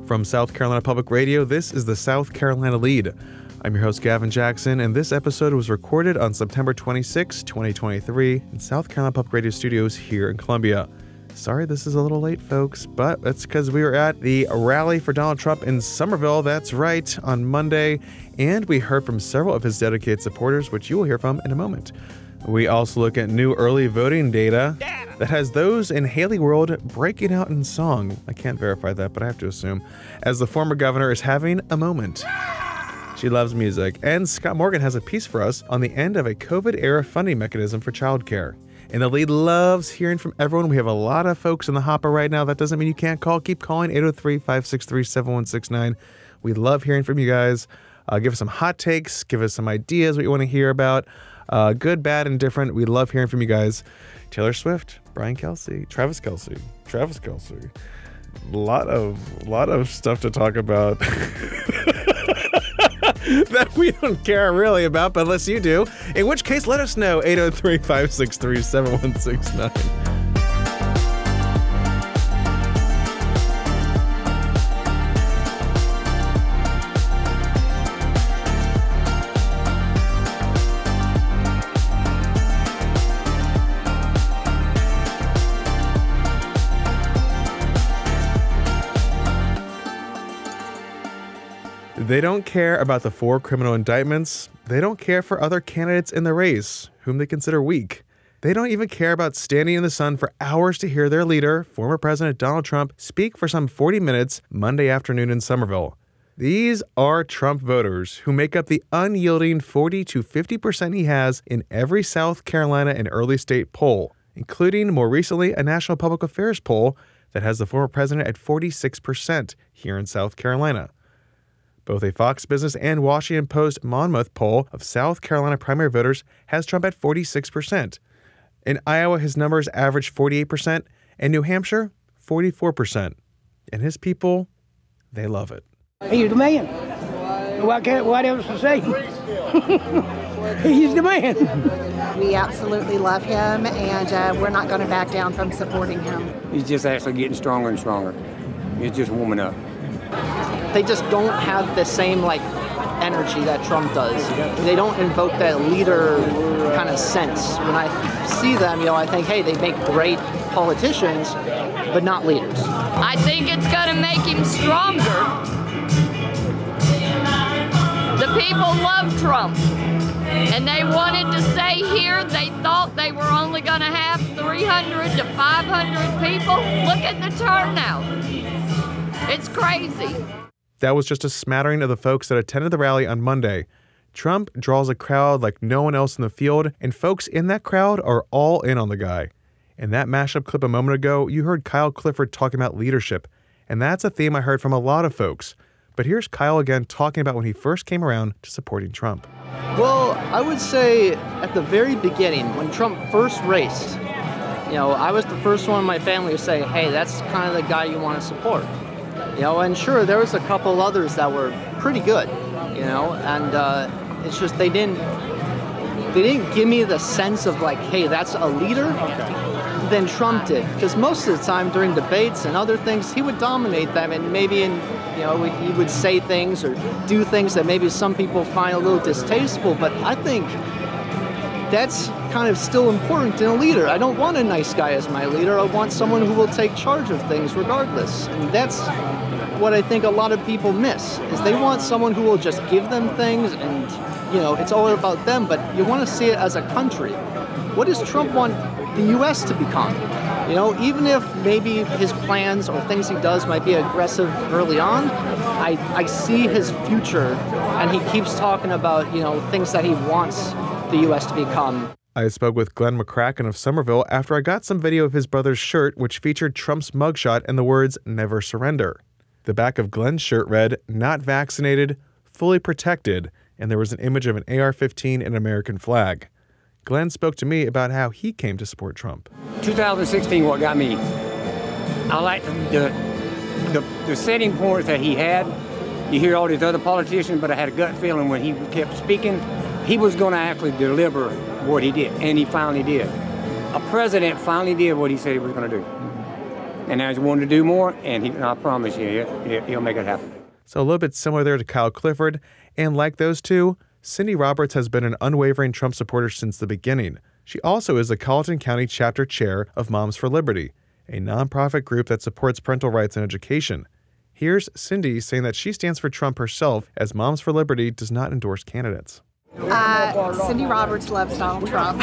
From South Carolina Public Radio, this is the South Carolina Lead. I'm your host, Gavin Jackson, and this episode was recorded on September 26, 2023, in South Carolina Public Radio Studios here in Columbia. Sorry this is a little late, folks, but that's because we were at the rally for Donald Trump in Summerville, that's right, on Monday, and we heard from several of his dedicated supporters, which you will hear from in a moment. We also look at new early voting data that has those in Haley World breaking out in song. I can't verify that, but I have to assume, as the former governor is having a moment. She loves music. And Scott Morgan has a piece for us on the end of a COVID-era funding mechanism for childcare. And the lead loves hearing from everyone. We have a lot of folks in the hopper right now. That doesn't mean you can't call. Keep calling 803-563-7169. We love hearing from you guys. Give us some hot takes. Give us some ideas, what you want to hear about. Good, bad, and different. We love hearing from you guys. Taylor Swift, Brian Kelsey, Travis Kelsey. A lot of stuff to talk about that we don't care really about, but unless you do, in which case let us know. 803-563-7169. They don't care about the 4 criminal indictments. They don't care for other candidates in the race, whom they consider weak. They don't even care about standing in the sun for hours to hear their leader, former President Donald Trump, speak for some 40 minutes Monday afternoon in Summerville. These are Trump voters who make up the unyielding 40 to 50% he has in every South Carolina and early state poll, including more recently a National Public Affairs poll that has the former president at 46% here in South Carolina. Both a Fox Business and Washington Post Monmouth poll of South Carolina primary voters has Trump at 46%. In Iowa, his numbers average 48%, and New Hampshire, 44%. And his people, they love it. He's the man. What else to say? He's the man. We absolutely love him, and we're not going to back down from supporting him. He's just actually getting stronger and stronger. He's just warming up. They just don't have the same energy that Trump does. They don't invoke that leader kind of sense. When I see them, I think, hey, they make great politicians, but not leaders. I think it's going to make him stronger. The people love Trump, and they wanted to say here they thought they were only going to have 300 to 500 people. Look at the turnout. It's crazy. That was just a smattering of the folks that attended the rally on Monday. Trump draws a crowd like no one else in the field, and folks in that crowd are all in on the guy. In that mashup clip a moment ago, you heard Kyle Clifford talking about leadership, and that's a theme I heard from a lot of folks. But here's Kyle again talking about when he first came around to supporting Trump. Well, I would say at the very beginning, when Trump first raced, I was the first one in my family to say, hey, that's kind of the guy you want to support. And sure, there was a couple others that were pretty good, and it's just they didn't give me the sense of hey, that's a leader. Than Trump did, because most of the time during debates and other things, he would dominate them, and maybe he would say things or do things that maybe some people find a little distasteful. But I think that's kind of still important in a leader. I don't want a nice guy as my leader. I want someone who will take charge of things regardless. And that's what I think a lot of people miss, is they want someone who will just give them things and, it's all about them, but you want to see it as a country. What does Trump want the U.S. to become? Even if maybe his plans or things he does might be aggressive early on, I see his future, and he keeps talking about, things that he wants the U.S. to become. I spoke with Glenn McCracken of Summerville after I got some video of his brother's shirt, which featured Trump's mugshot and the words, "Never Surrender." The back of Glenn's shirt read, "Not vaccinated, fully protected," and there was an image of an AR-15 and an American flag. Glenn spoke to me about how he came to support Trump. 2016, what got me, I liked the setting points that he had. You hear all these other politicians, but I had a gut feeling when he kept speaking, he was going to actually deliver what he did, and he finally did. A president finally did what he said he was going to do. And I just wanted to do more, and I promise you, he'll make it happen. So a little bit similar there to Kyle Clifford. And like those two, Cindy Roberts has been an unwavering Trump supporter since the beginning. She also is the Colleton County chapter chair of Moms for Liberty, a nonprofit group that supports parental rights and education. Here's Cindy saying that she stands for Trump herself, as Moms for Liberty does not endorse candidates. Cindy Roberts loves Donald Trump.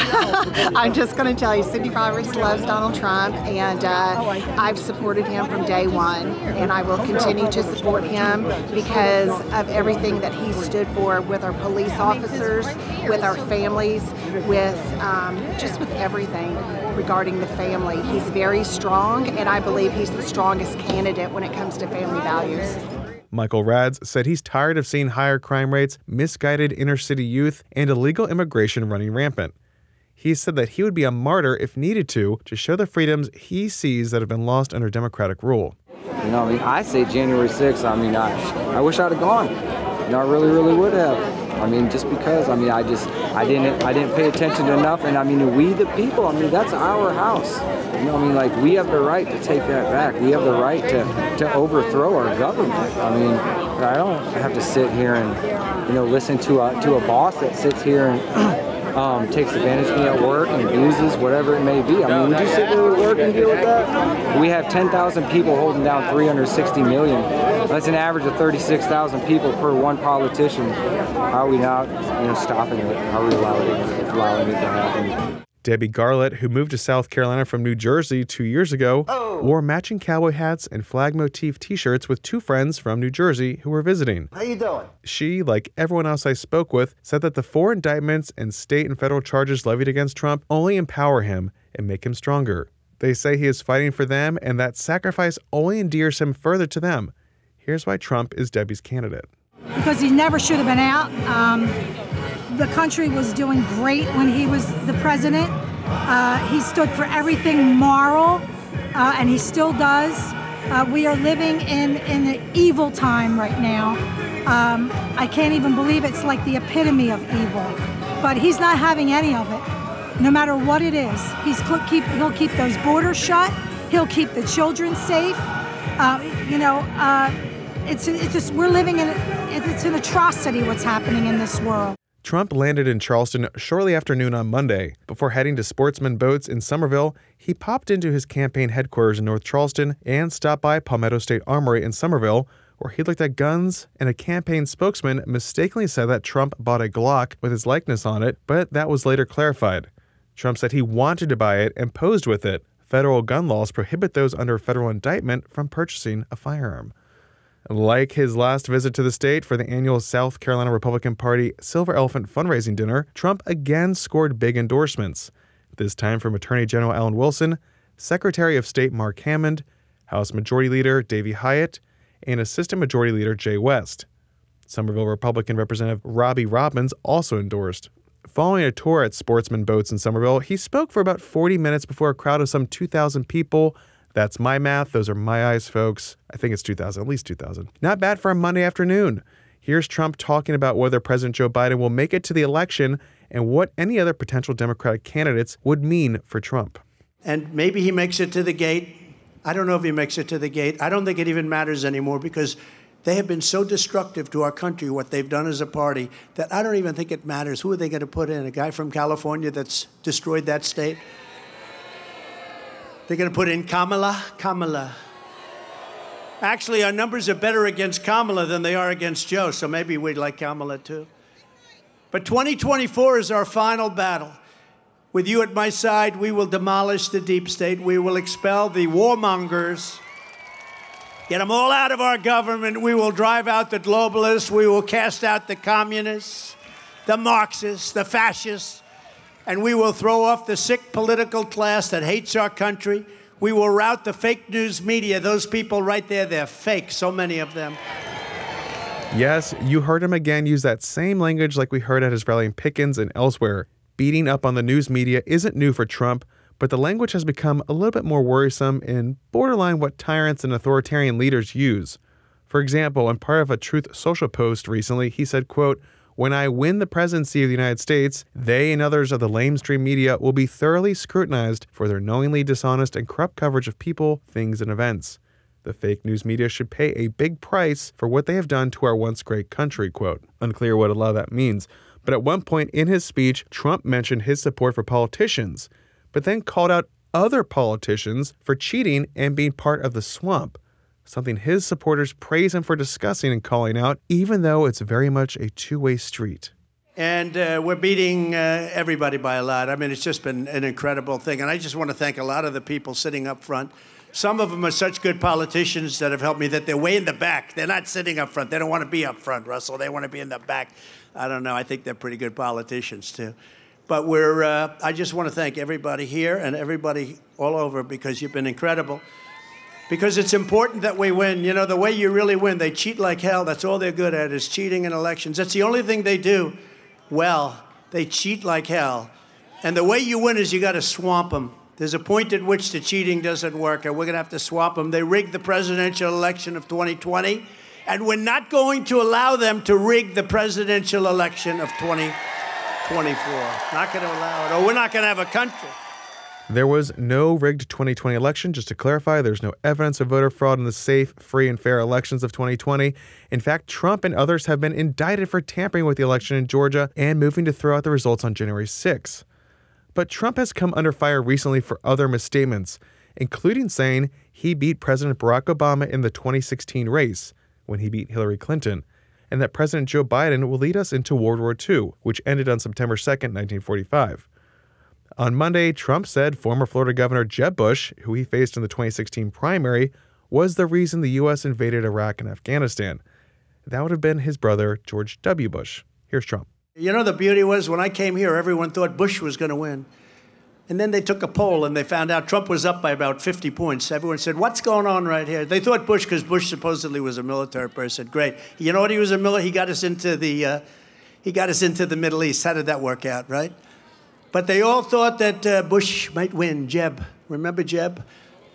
I'm just going to tell you, Cindy Roberts loves Donald Trump, and I've supported him from day one, and I will continue to support him because of everything that he stood for with our police officers, with our families, with just with everything regarding the family. He's very strong, and I believe he's the strongest candidate when it comes to family values. Michael Rads said he's tired of seeing higher crime rates, misguided inner-city youth, and illegal immigration running rampant. He said that he would be a martyr if needed to show the freedoms he sees that have been lost under Democratic rule. You know, I mean, I say January 6th. I mean, I wish I'd have gone. You know, I really would have. I mean, just because. I mean, I didn't pay attention enough. And I mean, we the people. I mean, that's our house. You know, I mean, like, we have the right to take that back. We have the right to overthrow our government. I mean, I don't have to sit here and, you know, listen to a boss that sits here and takes advantage of me at work and abuses whatever it may be. I mean, would you sit there at work and deal with that? We have 10,000 people holding down 360 million. That's an average of 36,000 people per one politician. How are we not, you know, stopping it? How are we allowing it to happen? Debbie Garlett, who moved to South Carolina from New Jersey 2 years ago, wore matching cowboy hats and flag motif t-shirts with two friends from New Jersey who were visiting. How you doing? She, like everyone else I spoke with, said that the 4 indictments and state and federal charges levied against Trump only empower him and make him stronger. They say he is fighting for them, and that sacrifice only endears him further to them. Here's why Trump is Debbie's candidate. Because he never should have been out. The country was doing great when he was the president. He stood for everything moral, and he still does. We are living in an evil time right now. I can't even believe it's like the epitome of evil. But he's not having any of it, no matter what it is. He'll keep those borders shut. He'll keep the children safe. It's just, we're living in, it's an atrocity what's happening in this world. Trump landed in Charleston shortly after noon on Monday. Before heading to Sportsman Boats in Summerville, he popped into his campaign headquarters in North Charleston and stopped by Palmetto State Armory in Summerville, where he looked at guns, and a campaign spokesman mistakenly said that Trump bought a Glock with his likeness on it, but that was later clarified. Trump said he wanted to buy it and posed with it. Federal gun laws prohibit those under federal indictment from purchasing a firearm. Like his last visit to the state for the annual South Carolina Republican Party Silver Elephant fundraising dinner, Trump again scored big endorsements, this time from Attorney General Alan Wilson, Secretary of State Mark Hammond, House Majority Leader Davey Hyatt, and Assistant Majority Leader Jay West. Summerville Republican Representative Robbie Robbins also endorsed. Following a tour at Sportsman Boats in Summerville, he spoke for about 40 minutes before a crowd of some 2,000 people. That's my math. Those are my eyes, folks. I think it's 2,000, at least 2,000. Not bad for a Monday afternoon. Here's Trump talking about whether President Joe Biden will make it to the election and what any other potential Democratic candidates would mean for Trump. And maybe he makes it to the gate. I don't know if he makes it to the gate. I don't think it even matters anymore because they have been so destructive to our country, what they've done as a party, that I don't even think it matters. Who are they going to put in? A guy from California that's destroyed that state? They're going to put in Kamala. Actually, our numbers are better against Kamala than they are against Joe, so maybe we'd like Kamala too. But 2024 is our final battle. With you at my side, we will demolish the deep state. We will expel the warmongers. Get them all out of our government. We will drive out the globalists. We will cast out the communists, the Marxists, the fascists. And we will throw off the sick political class that hates our country. We will rout the fake news media. Those people right there, they're fake, so many of them. Yes, you heard him again use that same language like we heard at his rally in Pickens and elsewhere. Beating up on the news media isn't new for Trump, but the language has become a little bit more worrisome and borderline what tyrants and authoritarian leaders use. For example, in part of a Truth Social post recently, he said, quote, When I win the presidency of the United States, they and others of the lamestream media will be thoroughly scrutinized for their knowingly dishonest and corrupt coverage of people, things, and events. The fake news media should pay a big price for what they have done to our once great country, quote. Unclear what a lot of that means. But at one point in his speech, Trump mentioned his support for politicians, but then called out other politicians for cheating and being part of the swamp, something his supporters praise him for discussing and calling out, even though it's very much a two-way street. And we're beating everybody by a lot. I mean, it's just been an incredible thing. And I just want to thank a lot of the people sitting up front. Some of them are such good politicians that have helped me that they're way in the back. They're not sitting up front. They don't want to be up front, Russell. They want to be in the back. I don't know. I think they're pretty good politicians, too. But I just want to thank everybody here and everybody all over because you've been incredible. Because it's important that we win. You know, the way you really win, they cheat like hell. That's all they're good at is cheating in elections. That's the only thing they do well. They cheat like hell. And the way you win is you got to swamp them. There's a point at which the cheating doesn't work, and we're going to have to swamp them. They rigged the presidential election of 2020, and we're not going to allow them to rig the presidential election of 2024. Not going to allow it, or we're not going to have a country. There was no rigged 2020 election. Just to clarify, there's no evidence of voter fraud in the safe, free, and fair elections of 2020. In fact, Trump and others have been indicted for tampering with the election in Georgia and moving to throw out the results on January 6th. But Trump has come under fire recently for other misstatements, including saying he beat President Barack Obama in the 2016 race when he beat Hillary Clinton, and that President Joe Biden will lead us into World War II, which ended on September 2nd, 1945. On Monday, Trump said former Florida Governor Jeb Bush, who he faced in the 2016 primary, was the reason the U.S. invaded Iraq and Afghanistan. That would have been his brother, George W. Bush. Here's Trump. You know, the beauty was when I came here, everyone thought Bush was going to win. And then they took a poll and they found out Trump was up by about 50 points. Everyone said, what's going on right here? They thought Bush, because Bush supposedly was a military person. Great. You know what? He was a military. He got us into the Middle East. How did that work out, right? But they all thought that Bush might win. Jeb. Remember Jeb?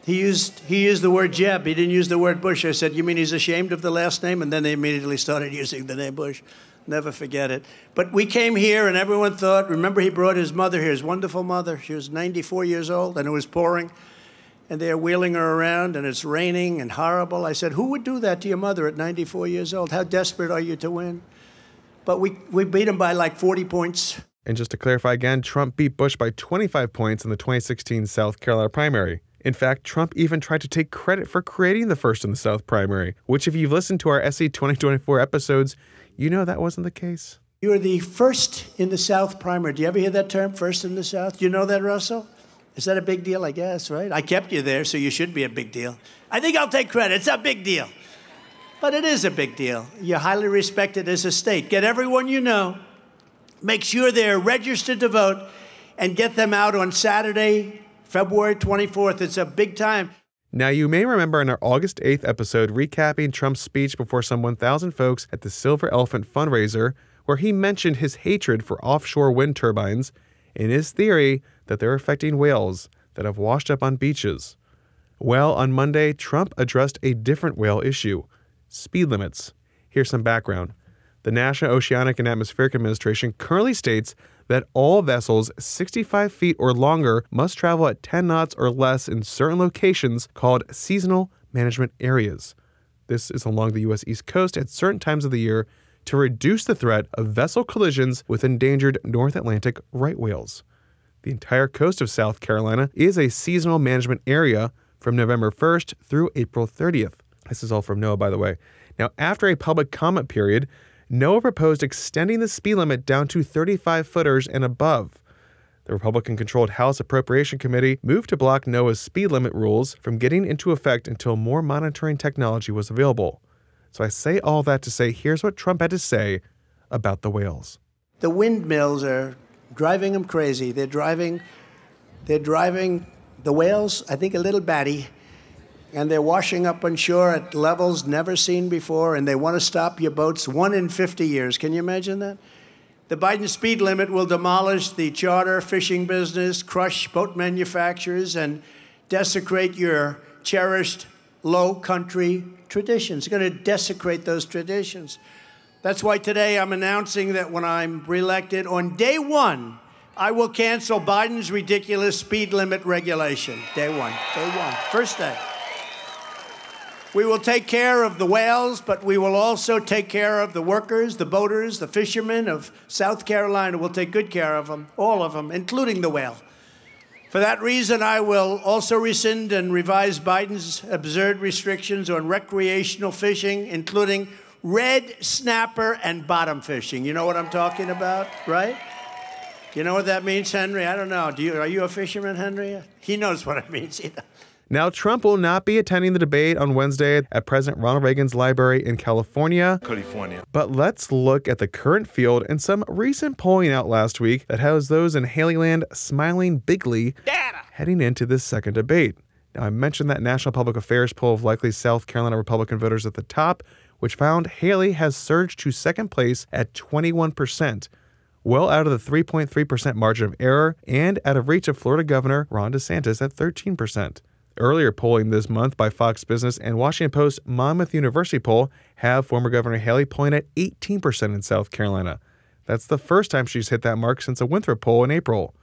He used the word Jeb. He didn't use the word Bush. I said, you mean he's ashamed of the last name? And then they immediately started using the name Bush. Never forget it. But we came here and everyone thought, remember he brought his mother here, his wonderful mother. She was 94 years old and it was pouring. And they're wheeling her around and it's raining and horrible. I said, who would do that to your mother at 94 years old? How desperate are you to win? But we beat him by like 40 points. And just to clarify again, Trump beat Bush by 25 points in the 2016 South Carolina primary. In fact, Trump even tried to take credit for creating the first in the South primary, which if you've listened to our SC 2024 episodes, you know that wasn't the case. You were the first in the South primary. Do you ever hear that term, first in the South? Do you know that, Russell? Is that a big deal, I guess, right? I kept you there, so you should be a big deal. I think I'll take credit. It's a big deal. But it is a big deal. You're highly respected as a state. Get everyone you know. Make sure they're registered to vote and get them out on Saturday, February 24th. It's a big time. Now, you may remember in our August 8th episode recapping Trump's speech before some 1,000 folks at the Silver Elephant fundraiser, where he mentioned his hatred for offshore wind turbines and his theory that they're affecting whales that have washed up on beaches. Well, on Monday, Trump addressed a different whale issue, speed limits. Here's some background. The National Oceanic and Atmospheric Administration currently states that all vessels 65 feet or longer must travel at 10 knots or less in certain locations called seasonal management areas. This is along the U.S. East Coast at certain times of the year to reduce the threat of vessel collisions with endangered North Atlantic right whales. The entire coast of South Carolina is a seasonal management area from November 1st through April 30th. This is all from NOAA, by the way. Now, after a public comment period, NOAA proposed extending the speed limit down to 35 footers and above. The Republican-controlled House Appropriation Committee moved to block NOAA's speed limit rules from getting into effect until more monitoring technology was available. So I say all that to say, here's what Trump had to say about the whales. The windmills are driving them crazy. They're driving the whales, I think, a little batty. And they're washing up on shore at levels never seen before, and they want to stop your boats 1 in 50 years. Can you imagine that? The Biden speed limit will demolish the charter fishing business, crush boat manufacturers, and desecrate your cherished low country traditions. It's going to desecrate those traditions. That's why today I'm announcing that when I'm reelected, on day one, I will cancel Biden's ridiculous speed limit regulation. Day one, first day. We will take care of the whales, but we will also take care of the workers, the boaters, the fishermen of South Carolina. We'll take good care of them, all of them, including the whale. For that reason, I will also rescind and revise Biden's absurd restrictions on recreational fishing, including red snapper and bottom fishing. You know what I'm talking about, right? You know what that means, Henry? I don't know. Are you a fisherman, Henry? He knows what it means. Now, Trump will not be attending the debate on Wednesday at President Ronald Reagan's library in California. But let's look at the current field and some recent polling out last week that has those in Haleyland smiling bigly heading into this second debate. Now, I mentioned that National Public Affairs poll of likely South Carolina Republican voters at the top, which found Haley has surged to second place at 21%, well out of the 3.3% margin of error and out of reach of Florida Governor Ron DeSantis at 13%. Earlier polling this month by Fox Business and Washington Post Monmouth University poll have former Governor Haley polling at 18% in South Carolina. That's the first time she's hit that mark since a Winthrop poll in April.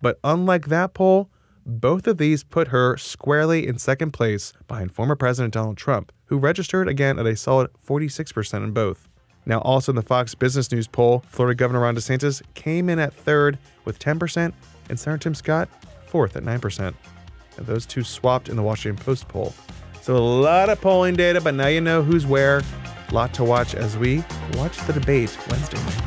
But unlike that poll, both of these put her squarely in second place behind former President Donald Trump, who registered again at a solid 46% in both. Now, also in the Fox Business News poll, Florida Governor Ron DeSantis came in at third with 10%, and Senator Tim Scott fourth at 9%. And those two swapped in the Washington Post poll. So a lot of polling data, but now you know who's where. A lot to watch as we watch the debate Wednesday night.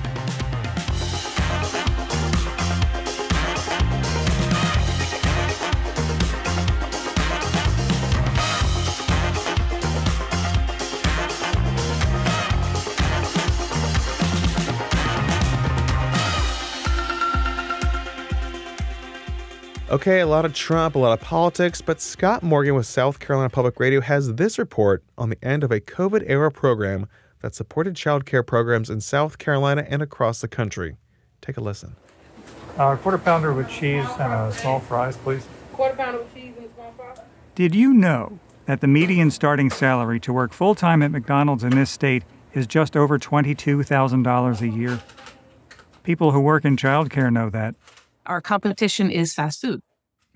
Okay, a lot of Trump, a lot of politics, but Scott Morgan with South Carolina Public Radio has this report on the end of a COVID-era program that supported childcare programs in South Carolina and across the country. Take a listen. Quarter pounder with cheese and a small fries, please. Quarter pounder with cheese and a small fries. Did you know that the median starting salary to work full-time at McDonald's in this state is just over $22,000 a year? People who work in childcare know that. Our competition is fast food.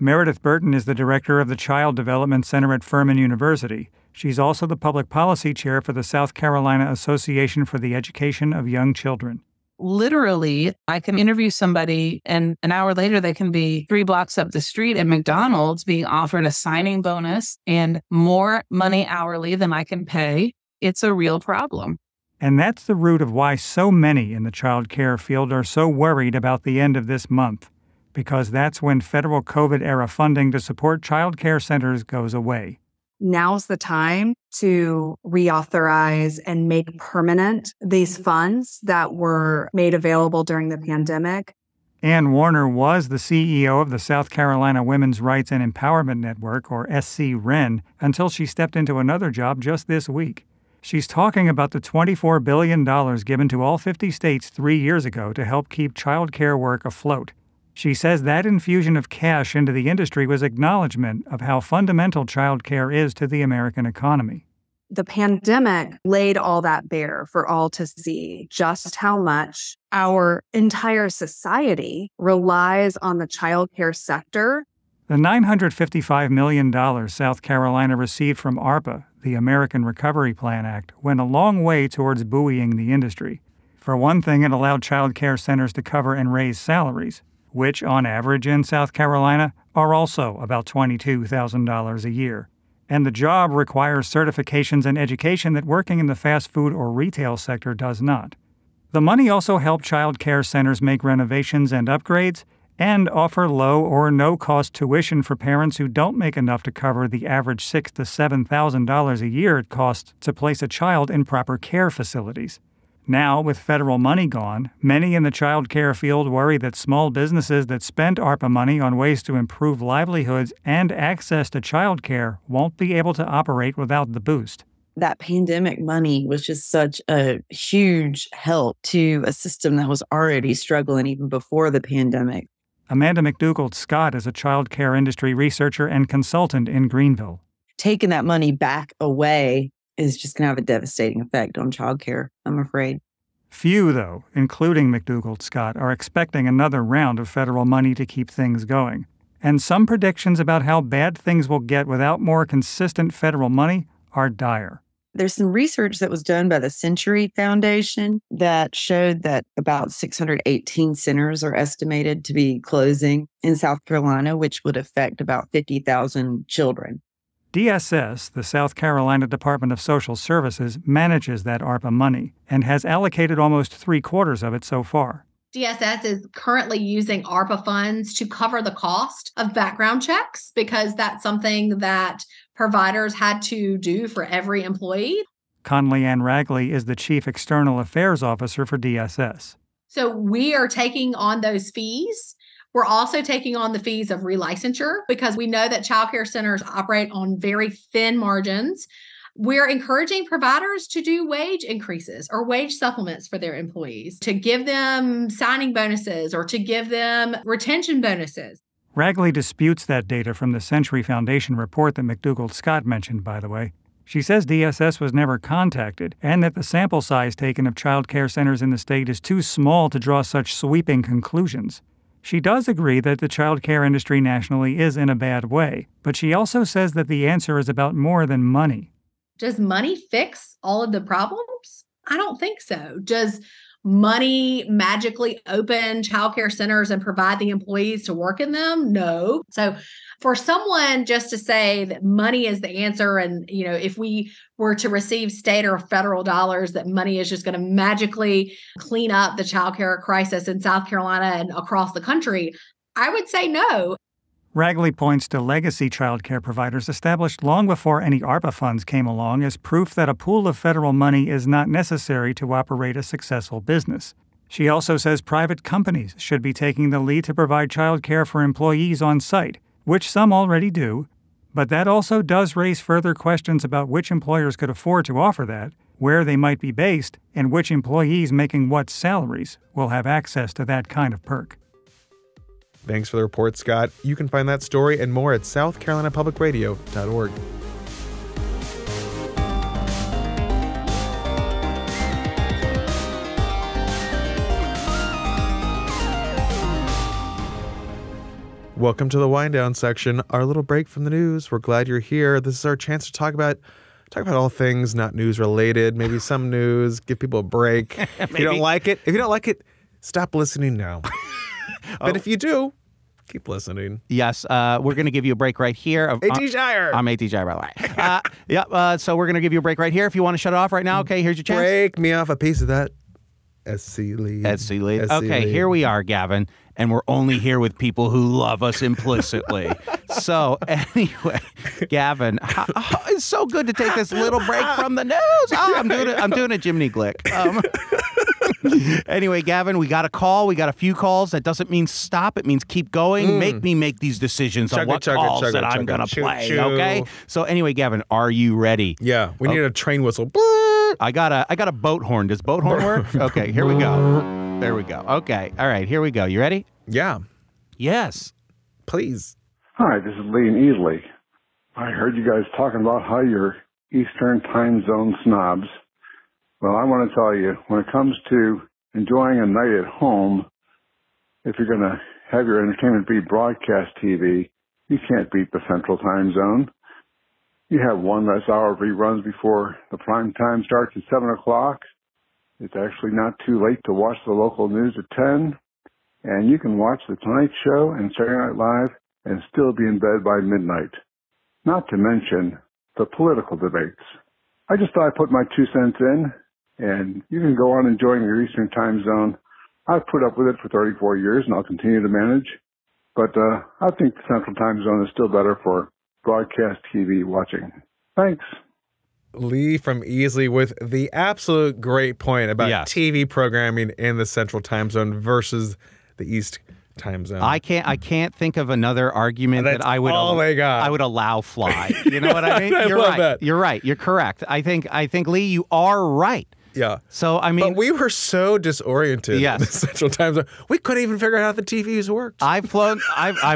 Meredith Burton is the director of the Child Development Center at Furman University. She's also the public policy chair for the South Carolina Association for the Education of Young Children. Literally, I can interview somebody and an hour later they can be 3 blocks up the street at McDonald's being offered a signing bonus and more money hourly than I can pay. It's a real problem. And that's the root of why so many in the child care field are so worried about the end of this month, because that's when federal COVID-era funding to support child care centers goes away. Now's the time to reauthorize and make permanent these funds that were made available during the pandemic. Ann Warner was the CEO of the South Carolina Women's Rights and Empowerment Network, or SCREN, until she stepped into another job just this week. She's talking about the $24 billion given to all 50 states 3 years ago to help keep child care work afloat. She says that infusion of cash into the industry was acknowledgement of how fundamental child care is to the American economy. The pandemic laid all that bare for all to see just how much our entire society relies on the child care sector. The $955 million South Carolina received from ARPA, the American Recovery Plan Act, went a long way towards buoying the industry. For one thing, it allowed child care centers to cover and raise salaries, which on average in South Carolina are also about $22,000 a year. And the job requires certifications and education that working in the fast food or retail sector does not. The money also helped child care centers make renovations and upgrades and offer low or no-cost tuition for parents who don't make enough to cover the average $6,000 to $7,000 a year it costs to place a child in proper care facilities. Now, with federal money gone, many in the child care field worry that small businesses that spent ARPA money on ways to improve livelihoods and access to child care won't be able to operate without the boost. That pandemic money was just such a huge help to a system that was already struggling even before the pandemic. Amanda McDougald-Scott is a child care industry researcher and consultant in Greenville. Taking that money back away is just going to have a devastating effect on child care, I'm afraid. Few, though, including McDougald-Scott, are expecting another round of federal money to keep things going. And some predictions about how bad things will get without more consistent federal money are dire. There's some research that was done by the Century Foundation that showed that about 618 centers are estimated to be closing in South Carolina, which would affect about 50,000 children. DSS, the South Carolina Department of Social Services, manages that ARPA money and has allocated almost 3/4 of it so far. DSS is currently using ARPA funds to cover the cost of background checks because that's something that providers had to do for every employee. Conley Ann Ragley is the Chief External Affairs Officer for DSS. So we are taking on those fees. We're also taking on the fees of relicensure because we know that childcare centers operate on very thin margins. We're encouraging providers to do wage increases or wage supplements for their employees, to give them signing bonuses or to give them retention bonuses. Ragley disputes that data from the Century Foundation report that McDougald-Scott mentioned, by the way. She says DSS was never contacted and that the sample size taken of child care centers in the state is too small to draw such sweeping conclusions. She does agree that the child care industry nationally is in a bad way, but she also says that the answer is about more than money. Does money fix all of the problems? I don't think so. Does money magically open childcare centers and provide the employees to work in them? No. So for someone just to say that money is the answer and, if we were to receive state or federal dollars, that money is just going to magically clean up the childcare crisis in South Carolina and across the country, I would say no. Ragley points to legacy child care providers established long before any ARPA funds came along as proof that a pool of federal money is not necessary to operate a successful business. She also says private companies should be taking the lead to provide child care for employees on site, which some already do, but that also does raise further questions about which employers could afford to offer that, where they might be based, and which employees making what salaries will have access to that kind of perk. Thanks for the report, Scott. You can find that story and more at southcarolinapublicradio.org. Welcome to the wind down section, our little break from the news. We're glad you're here. This is our chance to talk about all things not news related, maybe some news, give people a break. If you don't like it, stop listening now. But if you do, keep listening. Yes, we're going to give you a break right here. A.T. Shire. I'm A.T. Shire, by the way. So we're going to give you a break right here. If you want to shut it off right now, okay, here's your chance. Break me off a piece of that. SC lead. Okay, here we are, Gavin, and we're only here with people who love us implicitly. So anyway, Gavin, it's so good to take this little break from the news. I'm doing a Jiminy Glick. Anyway, Gavin, we got a call. We got a few calls. That doesn't mean stop. It means keep going. Make me make these decisions on what calls that I'm going to play. Okay. So anyway, Gavin, are you ready? Yeah. We need a train whistle. I got a boat horn. Does boat horn work? Okay. Here we go. There we go. Okay. All right. Here we go. You ready? Yeah. Yes. Please. Hi, this is Lee in Easley. I heard you guys talking about how you're Eastern time zone snobs. Well, I want to tell you, when it comes to enjoying a night at home, if you're going to have your entertainment be broadcast TV, you can't beat the Central Time Zone. You have one less hour of reruns before the prime time starts at 7 o'clock. It's actually not too late to watch the local news at 10. And you can watch The Tonight Show and Saturday Night Live and still be in bed by midnight. Not to mention the political debates. I just thought I'd put my 2 cents in, and you can go on enjoying your Eastern Time Zone. I've put up with it for 34 years, and I'll continue to manage. But I think the Central Time Zone is still better for broadcast TV watching. Thanks. Lee from Easley with the absolute great point about TV programming in the Central Time Zone versus the East Time Zone. I can't think of another argument that I would allow fly. You know what I mean? You're right. That. You're right. You're correct. I think Lee, you are right. Yeah. So, I mean... But we were so disoriented in the Central Time Zone. We couldn't even figure out how the TVs worked. I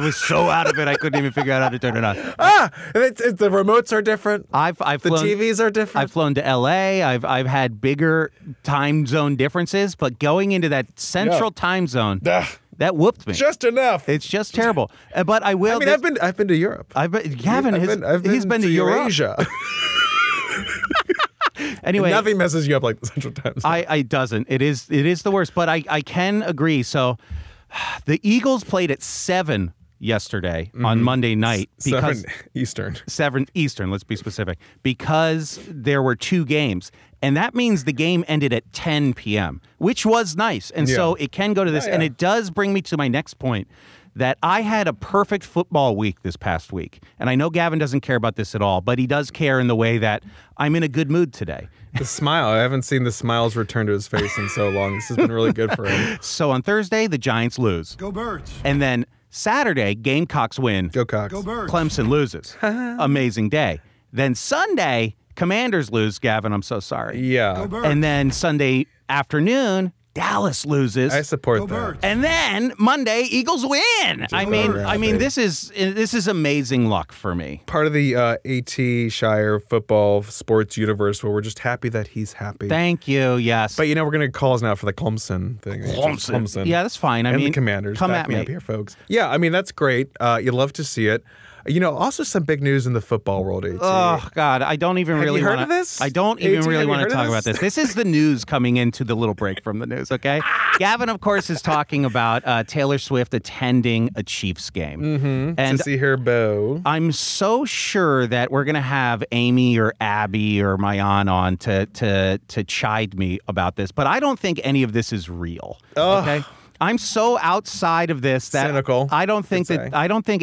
was so out of it, I couldn't even figure out how to turn it on. The remotes are different. The TVs are different. I've flown to L.A. I've had bigger time zone differences, but going into that Central Time Zone... That whooped me. Just enough. It's just terrible. But I will... I mean, I've been to Europe. Gavin, he's been to Europe. Asia. Anyway, and nothing messes you up like the Central Time Zone. It doesn't. It is the worst. But I can agree. So the Eagles played at 7 yesterday on Monday night. 7 Eastern. 7 Eastern, let's be specific. Because there were 2 games. And that means the game ended at 10 p.m., which was nice. And so it can go to this. And it does bring me to my next point, that I had a perfect football week this past week. And I know Gavin doesn't care about this at all, but he does care in the way that I'm in a good mood today. The smile. I haven't seen the smiles return to his face in so long. This has been really good for him. So on Thursday, the Giants lose. Go Birds. And then Saturday, Gamecocks win. Go Cox. Go Birds. Clemson loses. Amazing day. Then Sunday, Commanders lose. Gavin, I'm so sorry. Yeah. Go Birds. And then Sunday afternoon, Dallas loses. I support Go that. Birds. And then Monday, Eagles win. I mean, this is amazing luck for me. Part of the AT Shire football sports universe where we're just happy that he's happy. Thank you. Yes. But we're going to call us now for the Clemson thing. Clemson. Yeah, that's fine. I and mean, the Commanders. come Back at me me up here, folks. Yeah, I mean, that's great. You love to see it. Also some big news in the football world, AT. Oh, God. I don't even really want want to. This? I don't even AT, really want to heard talk of about this. This is the news coming into the little break from the news, okay? Gavin, of course, is talking about Taylor Swift attending a Chiefs game. Mm-hmm. And to see her beau. I'm so sure that we're going to have Amy or Abby or my aunt on to chide me about this, but I don't think any of this is real, okay? I'm so outside of this that cynical. I don't think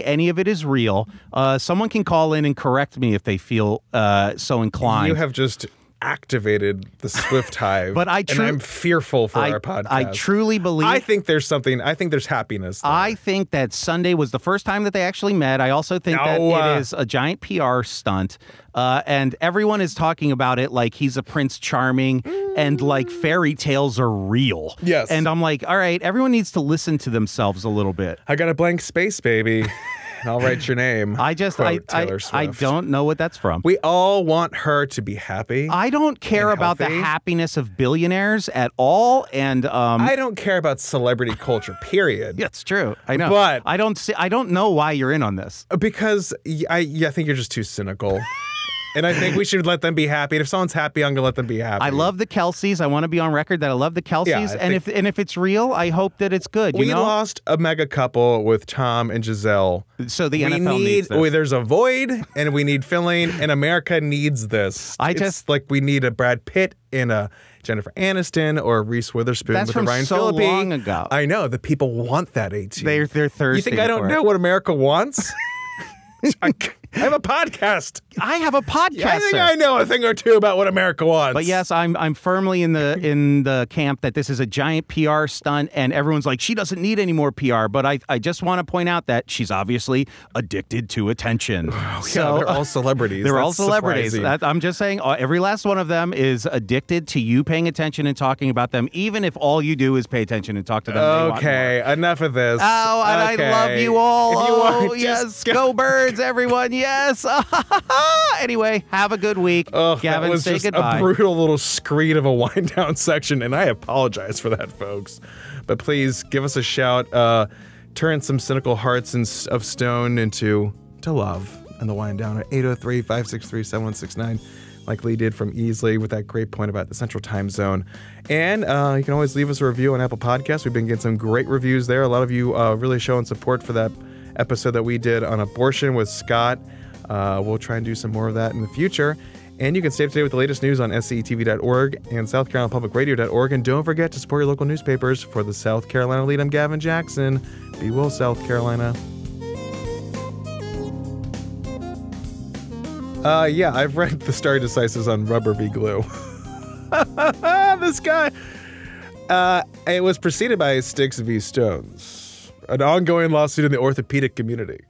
any of it is real. Someone can call in and correct me if they feel so inclined. You have just activated the Swift hive, but and I'm fearful for our podcast. I truly believe. I think there's something. I think there's happiness there. I think that Sunday was the first time that they actually met. I also think that it is a giant PR stunt, and everyone is talking about it like he's a Prince Charming, and like fairy tales are real. Yes, and I'm like, all right, everyone needs to listen to themselves a little bit. I got a blank space, baby. I'll write your name. I don't know what that's from. We all want her to be happy. I don't care about the happiness of billionaires at all, and I don't care about celebrity culture. Period. That's true. I know, but I don't know why you're in on this. Because I think you're just too cynical. And I think we should let them be happy. And if someone's happy, I'm going to let them be happy. I love the Kelseys. I want to be on record that I love the Kelseys. And if it's real, I hope that it's good. We lost a mega couple with Tom and Giselle. So the NFL needs this. There's a void, and we need filling, and America needs this. We need a Brad Pitt and a Jennifer Aniston or a Reese Witherspoon with a Ryan so Phillippe. Long ago. I know. The people want that, AT. They're thirsty. You think I don't know what America wants? I have a podcast. I have a podcast. I think I know a thing or two about what America wants. But yes, I'm firmly in the camp that this is a giant PR stunt, and everyone's like, she doesn't need any more PR. But I just want to point out that she's obviously addicted to attention. So they're all celebrities. They're all celebrities. I'm just saying, every last one of them is addicted to you paying attention and talking about them, even if all you do is pay attention and talk to them. Okay, enough of this. Oh, and I love you all. Yes, go Birds, everyone. Yes. Anyway, have a good week. Gavin, that was say just goodbye. A brutal little screed of a wind down section, and I apologize for that, folks. But please give us a shout. Turn some cynical hearts of stone into love and the wind down at 803-563-7169, like Lee did from Easley with that great point about the Central Time Zone. And you can always leave us a review on Apple Podcasts. We've been getting some great reviews there. A lot of you really showing support for that episode that we did on abortion with Scott. We'll try and do some more of that in the future. And you can stay up to date with the latest news on scetv.org and southcarolinapublicradio.org. And don't forget to support your local newspapers. For the South Carolina Lead, I'm Gavin Jackson. Be well, South Carolina. I've read the stare decisis on rubber v. glue. This guy. It was preceded by Sticks v. Stones, an ongoing lawsuit in the orthopedic community.